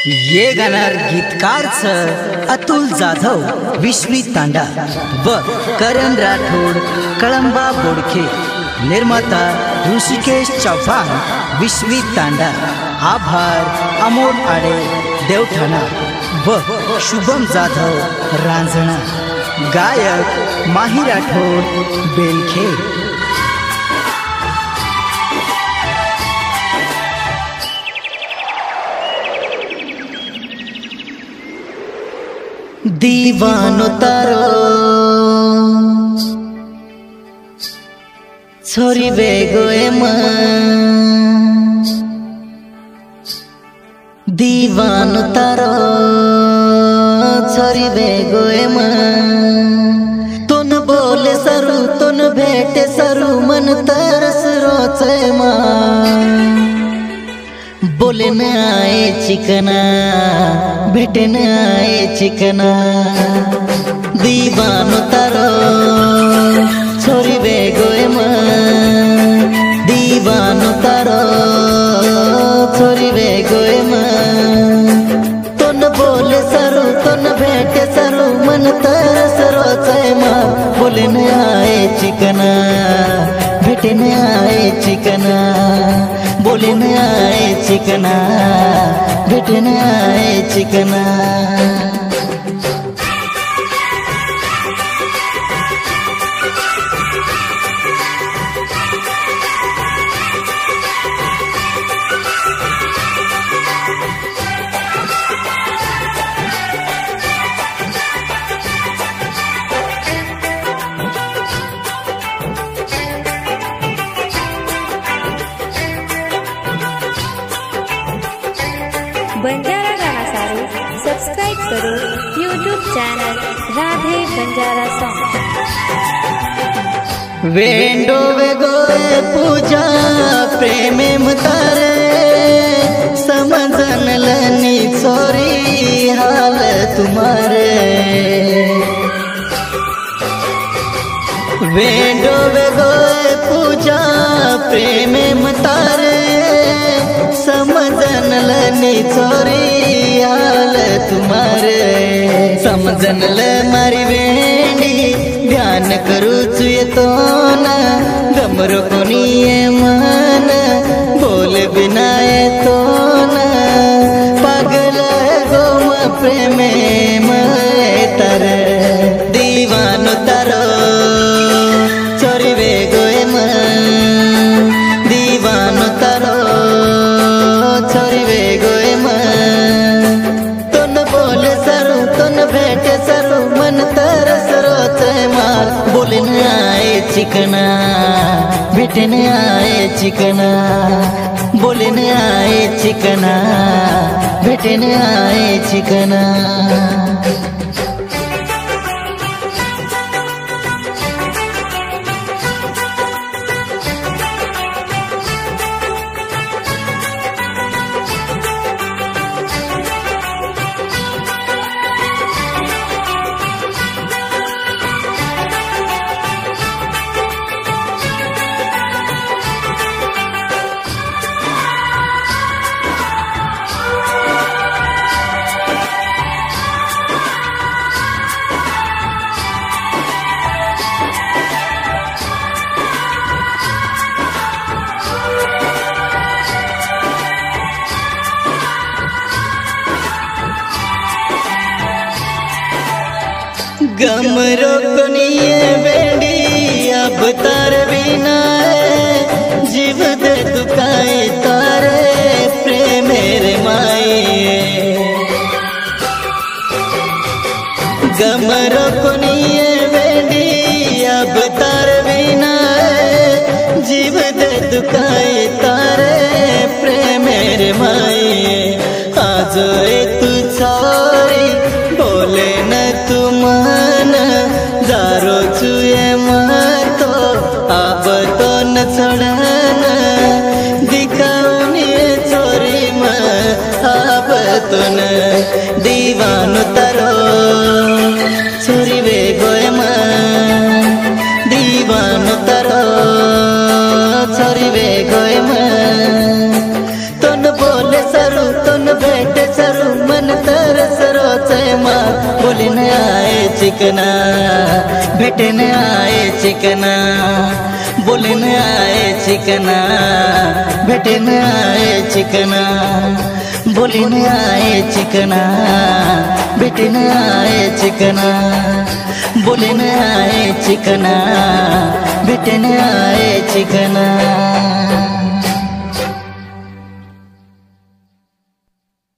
ये गाणार गीतकार सर अतुल जाधव विश्वी तांडा व करण राठोड कळंबा बोडखे, निर्माता ऋषिकेश चौहान विश्वी तांडा, आभार अमोल आडे देवठाणा व शुभम जाधव रांजणा, गायक माही राठोड बेलखेड। दीवानो तारो छोरी बेगोए दीवानो तारो छोरी बेगोए तुन बोले सरू तुन भेटे सरू मन तरस रोचे बोले न आए चिकना भेटे न आए चिकना, दीवानो तारो छोरी बेगोए दीवानो तारो छोरी बेगोए तुन बोले सरू तुन भेटे सरू मन तरस रोचे बोले न आए चिकना भेटे न आए चिकना, बोले न आए चिकना भेटे न आए चिकना। बंजारा गाना सारू सब्सक्राइब करो YouTube channel Radhe Banjara song. वेंडो वेगोए पूजा प्रेमे मतारे समझन लनी छोरी हाल तुम्हारे, वेंडो वेगोए पूजा प्रेमे मतारे समझन लनी छोरी हाल तुम्हारे, समझन ल मारी वेंडी ध्यान करू चुये तो न गमरो कोनी मन बोल बिना तो न पागल गोम प्रेमे तर दीवानो तारो छोरी बेगोए दीवानो तारो छोरी बेगोए तुन बोले सरू तुन भेटे सरू मन तरस रोचे बोले न आए चिकना भेटे न आए चिकना, बोले न आए चिकना भेटे न आए चिकना। गमरो कोनिए बेड़ी अब तार बिना जीव दे दुखाए तारे प्रेम मेरे माए, गमरो कोनिए बेड़ी अब तार बिना जीव दे दुखाए तारे प्रेम मेरे माए, आज तू छोरी बोले न तुम दारो चुए तो अब तो न छोड़न दिखाऊनी छोरी अब तो न दीवानो तारो छोरी बेगोए दीवानो तारो छोरी बेगोए तुन बोले सरू तुन भेटे सरू चिकना, भेटने आए चिकना, बोलने आए चिकना, भेटने आए चिकना, बोलने आए चिकना, भेटने आए चिकना, बोलने आए चिकना, भेटने आए चिकना।